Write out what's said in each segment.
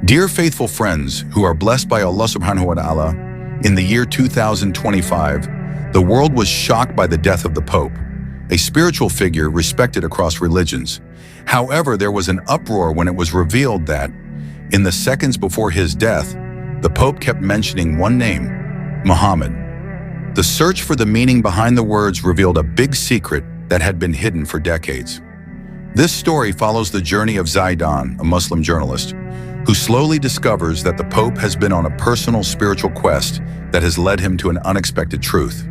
Dear faithful friends who are blessed by Allah Subhanahu wa ta'ala, in the year 2025, the world was shocked by the death of the Pope, a spiritual figure respected across religions. However, there was an uproar when it was revealed that, in the seconds before his death, the Pope kept mentioning one name, Muhammad. The search for the meaning behind the words revealed a big secret that had been hidden for decades. This story follows the journey of Zaidan, a Muslim journalist, who slowly discovers that the Pope has been on a personal spiritual quest that has led him to an unexpected truth.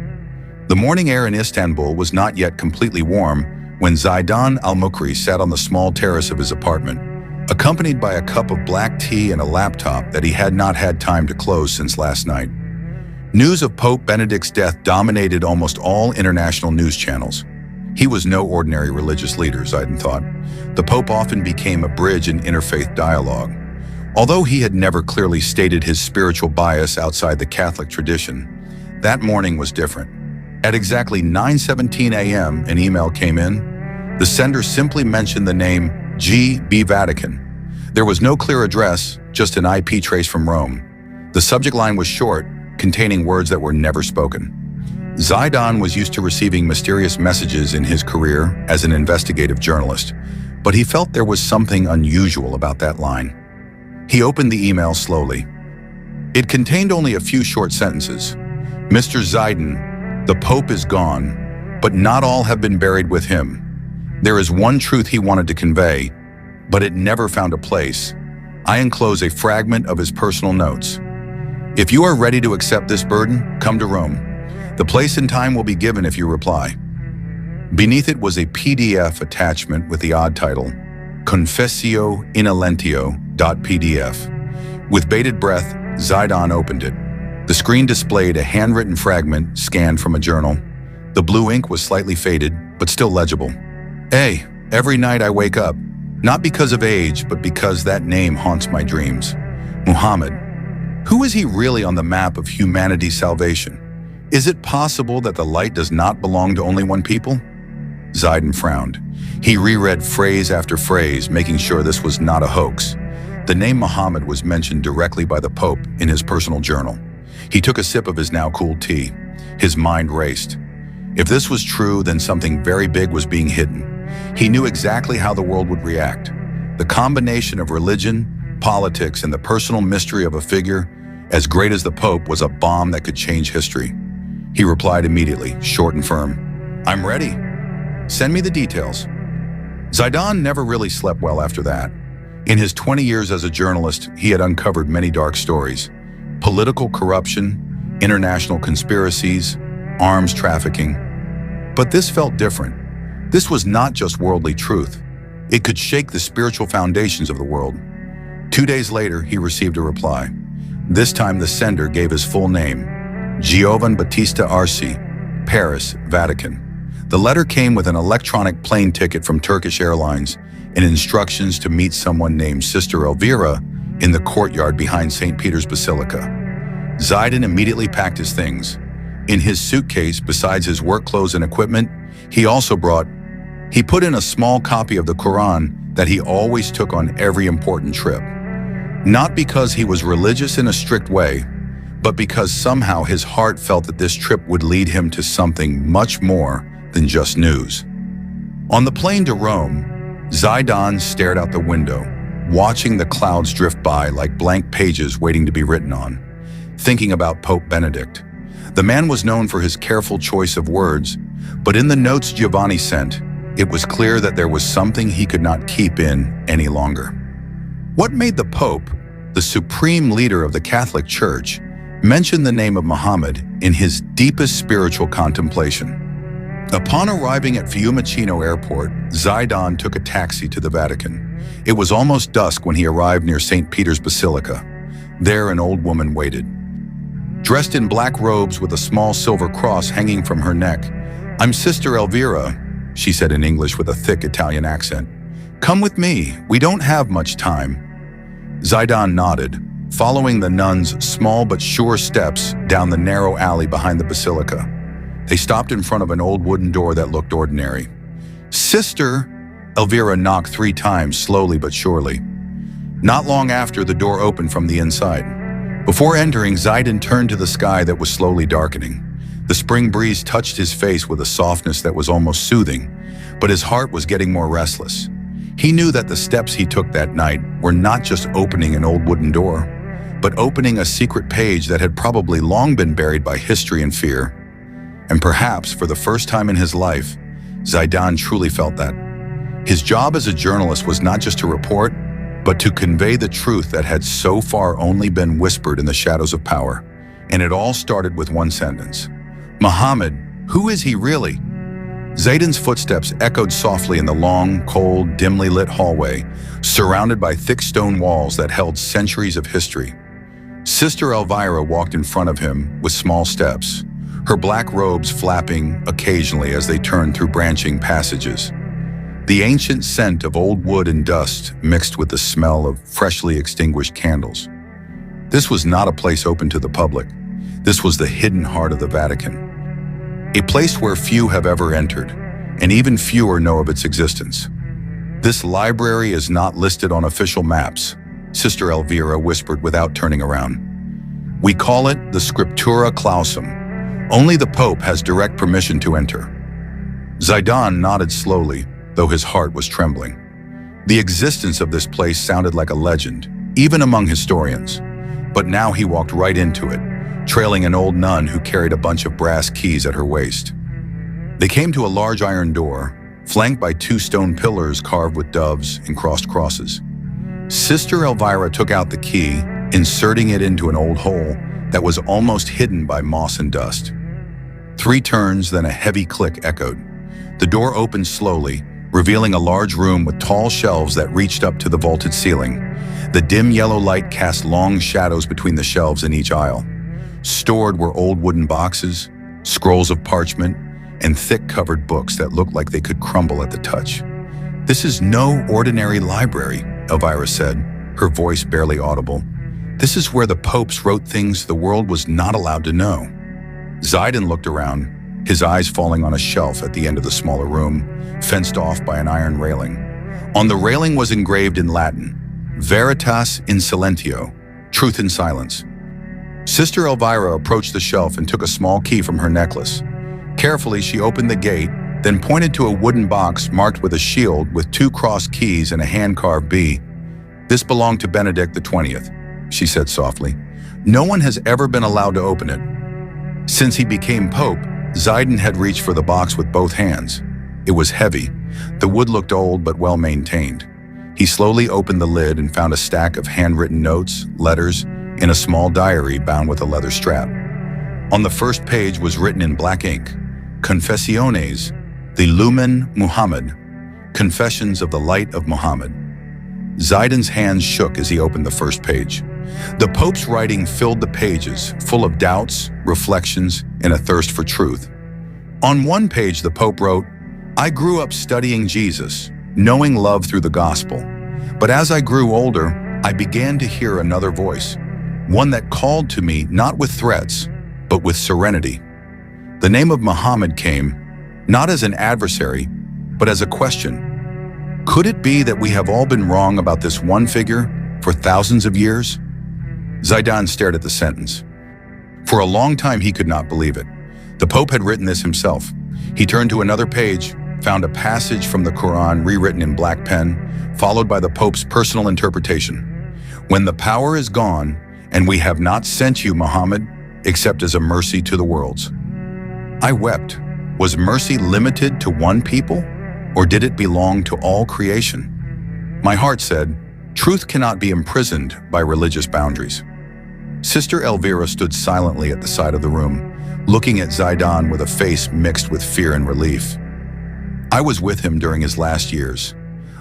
The morning air in Istanbul was not yet completely warm when Zaidan Almukri sat on the small terrace of his apartment, accompanied by a cup of black tea and a laptop that he had not had time to close since last night. News of Pope Benedict's death dominated almost all international news channels. He was no ordinary religious leader, Zaidan thought. The Pope often became a bridge in interfaith dialogue. Although he had never clearly stated his spiritual bias outside the Catholic tradition, that morning was different. At exactly 9:17 a.m., an email came in. The sender simply mentioned the name G.B. Vatican. There was no clear address, just an IP trace from Rome. The subject line was short, containing words that were never spoken. Zaidan was used to receiving mysterious messages in his career as an investigative journalist, but he felt there was something unusual about that line. He opened the email slowly. It contained only a few short sentences. Mr. Zaidan, the Pope is gone, but not all have been buried with him. There is one truth he wanted to convey, but it never found a place. I enclose a fragment of his personal notes. If you are ready to accept this burden, come to Rome. The place and time will be given if you reply. Beneath it was a PDF attachment with the odd title, Confessio Inolentio.pdf. With bated breath, Zaidan opened it. The screen displayed a handwritten fragment scanned from a journal. The blue ink was slightly faded, but still legible. Every night I wake up, not because of age, but because that name haunts my dreams. Muhammad. Who is he really on the map of humanity's salvation? Is it possible that the light does not belong to only one people? Zaidan frowned. He reread phrase after phrase, making sure this was not a hoax. The name Muhammad was mentioned directly by the Pope in his personal journal. He took a sip of his now cooled tea. His mind raced. If this was true, then something very big was being hidden. He knew exactly how the world would react. The combination of religion, politics, and the personal mystery of a figure as great as the Pope was a bomb that could change history. He replied immediately, short and firm. I'm ready. Send me the details. Zaidan never really slept well after that. In his 20 years as a journalist, he had uncovered many dark stories. Political corruption, international conspiracies, arms trafficking. But this felt different. This was not just worldly truth. It could shake the spiritual foundations of the world. 2 days later, he received a reply. This time the sender gave his full name, Giovan Battista Arce, Paris, Vatican. The letter came with an electronic plane ticket from Turkish Airlines and instructions to meet someone named Sister Elvira in the courtyard behind St. Peter's Basilica. Zaidan immediately packed his things. In his suitcase, besides his work clothes and equipment, he put in a small copy of the Quran that he always took on every important trip. Not because he was religious in a strict way, but because somehow his heart felt that this trip would lead him to something much more than just news. On the plane to Rome, Zaidan stared out the window, watching the clouds drift by like blank pages waiting to be written on, thinking about Pope Benedict. The man was known for his careful choice of words, but in the notes Giovanni sent, it was clear that there was something he could not keep in any longer. What made the Pope, the supreme leader of the Catholic Church, mention the name of Muhammad in his deepest spiritual contemplation? Upon arriving at Fiumicino Airport, Zaidan took a taxi to the Vatican. It was almost dusk when he arrived near St. Peter's Basilica. There, an old woman waited. Dressed in black robes with a small silver cross hanging from her neck, "I'm Sister Elvira," she said in English with a thick Italian accent. "Come with me, we don't have much time." Zaidan nodded, following the nun's small but sure steps down the narrow alley behind the basilica. They stopped in front of an old wooden door that looked ordinary. "Sister," Elvira knocked 3 times, slowly but surely. Not long after, the door opened from the inside. Before entering, Zaidan turned to the sky that was slowly darkening. The spring breeze touched his face with a softness that was almost soothing, but his heart was getting more restless. He knew that the steps he took that night were not just opening an old wooden door, but opening a secret page that had probably long been buried by history and fear. And perhaps, for the first time in his life, Zaidan truly felt that. His job as a journalist was not just to report, but to convey the truth that had so far only been whispered in the shadows of power. And it all started with one sentence. Muhammad, who is he really? Zaidan's footsteps echoed softly in the long, cold, dimly lit hallway, surrounded by thick stone walls that held centuries of history. Sister Elvira walked in front of him with small steps, her black robes flapping occasionally as they turned through branching passages. The ancient scent of old wood and dust mixed with the smell of freshly extinguished candles. This was not a place open to the public. This was the hidden heart of the Vatican. A place where few have ever entered, and even fewer know of its existence. This library is not listed on official maps, Sister Elvira whispered without turning around. We call it the Scriptura Clausum. Only the Pope has direct permission to enter. Zaidan nodded slowly, though his heart was trembling. The existence of this place sounded like a legend, even among historians. But now he walked right into it, trailing an old nun who carried a bunch of brass keys at her waist. They came to a large iron door, flanked by two stone pillars carved with doves and crossed crosses. Sister Elvira took out the key, inserting it into an old hole that was almost hidden by moss and dust. 3 turns, then a heavy click echoed. The door opened slowly, revealing a large room with tall shelves that reached up to the vaulted ceiling. The dim yellow light cast long shadows between the shelves in each aisle. Stored were old wooden boxes, scrolls of parchment, and thick covered books that looked like they could crumble at the touch. This is no ordinary library, Elvira said, her voice barely audible. This is where the popes wrote things the world was not allowed to know. Zaidan looked around, his eyes falling on a shelf at the end of the smaller room, fenced off by an iron railing. On the railing was engraved in Latin, Veritas in silentio, truth in silence. Sister Elvira approached the shelf and took a small key from her necklace. Carefully, she opened the gate, then pointed to a wooden box marked with a shield with 2 crossed keys and a hand-carved B. This belonged to Benedict the 20th, she said softly. No one has ever been allowed to open it. Since he became Pope, Zaidan had reached for the box with both hands. It was heavy. The wood looked old but well-maintained. He slowly opened the lid and found a stack of handwritten notes, letters, and a small diary bound with a leather strap. On the first page was written in black ink, Confessiones, the Lumen Muhammad, Confessions of the Light of Muhammad. Zaidan's hands shook as he opened the first page. The Pope's writing filled the pages, full of doubts, reflections, and a thirst for truth. On one page, the Pope wrote, I grew up studying Jesus, knowing love through the gospel. But as I grew older, I began to hear another voice, one that called to me not with threats, but with serenity. The name of Muhammad came, not as an adversary, but as a question. Could it be that we have all been wrong about this one figure for thousands of years? Zaidan stared at the sentence. For a long time, he could not believe it. The Pope had written this himself. He turned to another page, found a passage from the Quran rewritten in black pen, followed by the Pope's personal interpretation. When the power is gone, and we have not sent you, Muhammad, except as a mercy to the worlds. I wept. Was mercy limited to one people, or did it belong to all creation? My heart said, truth cannot be imprisoned by religious boundaries. Sister Elvira stood silently at the side of the room, looking at Zaidan with a face mixed with fear and relief. I was with him during his last years.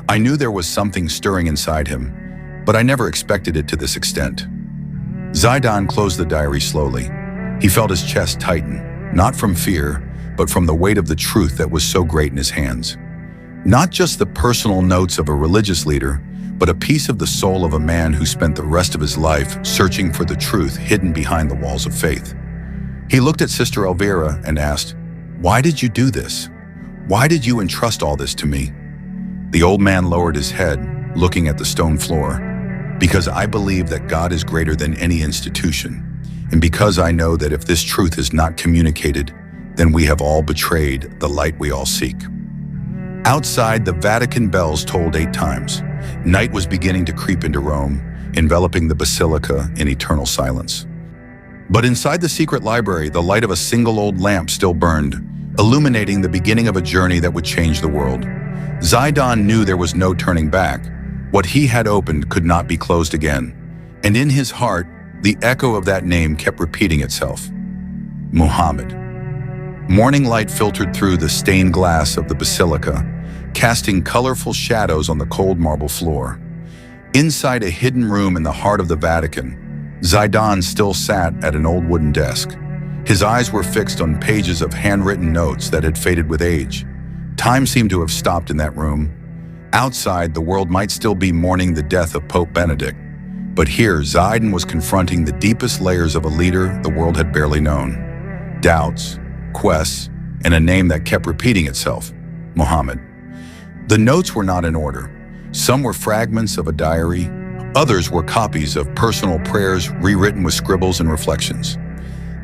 I knew there was something stirring inside him, but I never expected it to this extent. Zaidan closed the diary slowly. He felt his chest tighten, not from fear, but from the weight of the truth that was so great in his hands. Not just the personal notes of a religious leader, but a piece of the soul of a man who spent the rest of his life searching for the truth hidden behind the walls of faith. He looked at Sister Elvira and asked, "Why did you do this? Why did you entrust all this to me?" The old man lowered his head, looking at the stone floor. Because I believe that God is greater than any institution, and because I know that if this truth is not communicated, then we have all betrayed the light we all seek. Outside, the Vatican bells tolled 8 times. Night was beginning to creep into Rome, enveloping the basilica in eternal silence. But inside the secret library, the light of a single old lamp still burned, illuminating the beginning of a journey that would change the world. Zaidan knew there was no turning back. What he had opened could not be closed again. And in his heart, the echo of that name kept repeating itself. Muhammad. Morning light filtered through the stained glass of the basilica, casting colorful shadows on the cold marble floor. Inside a hidden room in the heart of the Vatican, Zaidan still sat at an old wooden desk. His eyes were fixed on pages of handwritten notes that had faded with age. Time seemed to have stopped in that room. Outside, the world might still be mourning the death of Pope Benedict, but here Zaidan was confronting the deepest layers of a leader the world had barely known. Doubts, quests, and a name that kept repeating itself, Muhammad. The notes were not in order. Some were fragments of a diary, others were copies of personal prayers rewritten with scribbles and reflections.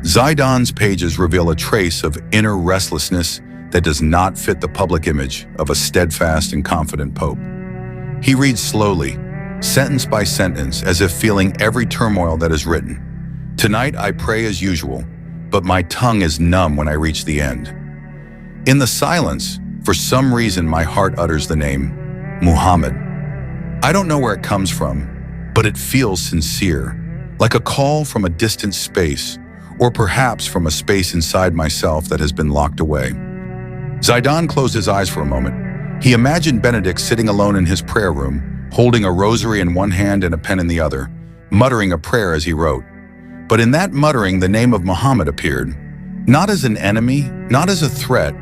Zaidan's pages reveal a trace of inner restlessness that does not fit the public image of a steadfast and confident pope. He reads slowly, sentence by sentence, as if feeling every turmoil that is written. Tonight I pray as usual, but my tongue is numb when I reach the end. In the silence, for some reason my heart utters the name, Muhammad. I don't know where it comes from, but it feels sincere, like a call from a distant space, or perhaps from a space inside myself that has been locked away. Zaidan closed his eyes for a moment. He imagined Benedict sitting alone in his prayer room, holding a rosary in one hand and a pen in the other, muttering a prayer as he wrote. But in that muttering, the name of Muhammad appeared, not as an enemy, not as a threat,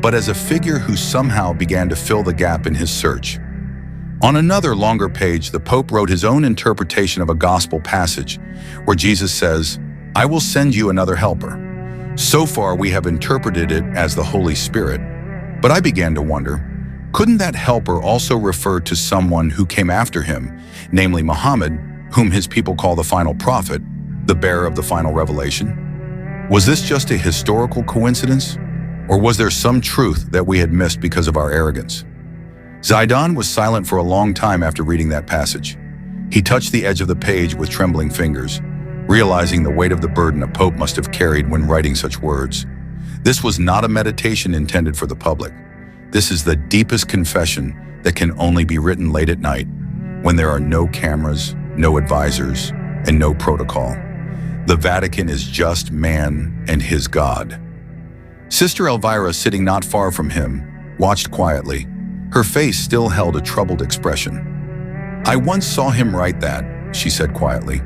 but as a figure who somehow began to fill the gap in his search. On another longer page, the Pope wrote his own interpretation of a gospel passage, where Jesus says, "I will send you another helper." So far, we have interpreted it as the Holy Spirit, but I began to wonder, couldn't that helper also refer to someone who came after him, namely Muhammad, whom his people call the final prophet, the bearer of the final revelation? Was this just a historical coincidence? Or was there some truth that we had missed because of our arrogance? Zaidan was silent for a long time after reading that passage. He touched the edge of the page with trembling fingers, realizing the weight of the burden a pope must have carried when writing such words. This was not a meditation intended for the public. This is the deepest confession that can only be written late at night, when there are no cameras, no advisors, and no protocol. The Vatican is just man and his God. Sister Elvira, sitting not far from him, watched quietly. Her face still held a troubled expression. "I once saw him write that," she said quietly.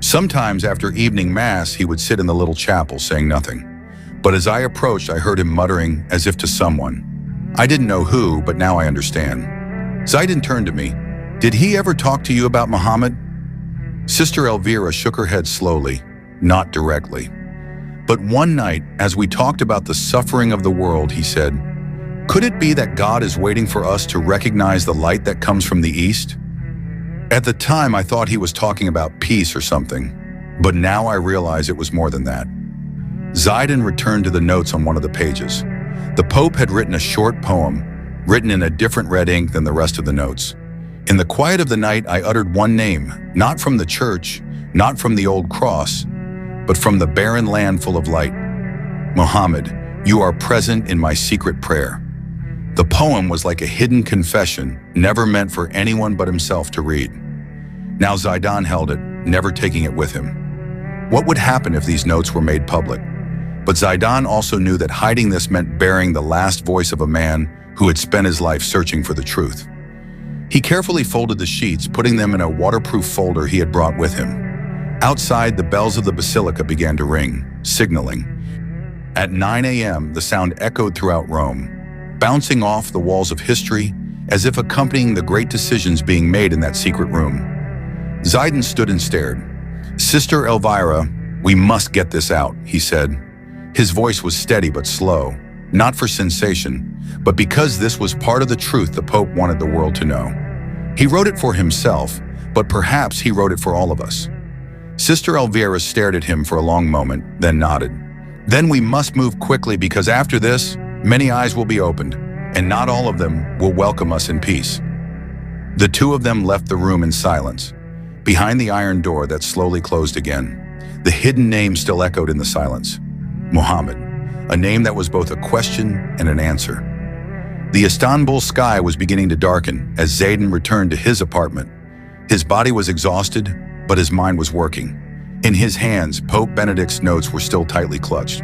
Sometimes after evening mass, he would sit in the little chapel saying nothing. But as I approached, I heard him muttering as if to someone. I didn't know who, but now I understand. Zaidan turned to me. "Did he ever talk to you about Muhammad?" Sister Elvira shook her head slowly, not directly. But one night, as we talked about the suffering of the world, he said, "Could it be that God is waiting for us to recognize the light that comes from the east?" At the time, I thought he was talking about peace or something, but now I realize it was more than that. Zaidan returned to the notes on one of the pages. The Pope had written a short poem, written in a different red ink than the rest of the notes. In the quiet of the night, I uttered one name, not from the church, not from the old cross, but from the barren land full of light. "Muhammad, you are present in my secret prayer." The poem was like a hidden confession, never meant for anyone but himself to read. Now Zaidan held it, never taking it with him. What would happen if these notes were made public? But Zaidan also knew that hiding this meant bearing the last voice of a man who had spent his life searching for the truth. He carefully folded the sheets, putting them in a waterproof folder he had brought with him. Outside, the bells of the basilica began to ring, signaling. At 9 a.m., the sound echoed throughout Rome, bouncing off the walls of history as if accompanying the great decisions being made in that secret room. Zaidan stood and stared. "Sister Elvira, we must get this out," he said. His voice was steady but slow, not for sensation, but because this was part of the truth the Pope wanted the world to know. He wrote it for himself, but perhaps he wrote it for all of us. Sister Elvira stared at him for a long moment, then nodded. Then we must move quickly because after this, many eyes will be opened, and not all of them will welcome us in peace. The two of them left the room in silence. Behind the iron door that slowly closed again, the hidden name still echoed in the silence. Muhammad, a name that was both a question and an answer. The Istanbul sky was beginning to darken as Zaidan returned to his apartment. His body was exhausted, but his mind was working. In his hands, Pope Benedict's notes were still tightly clutched.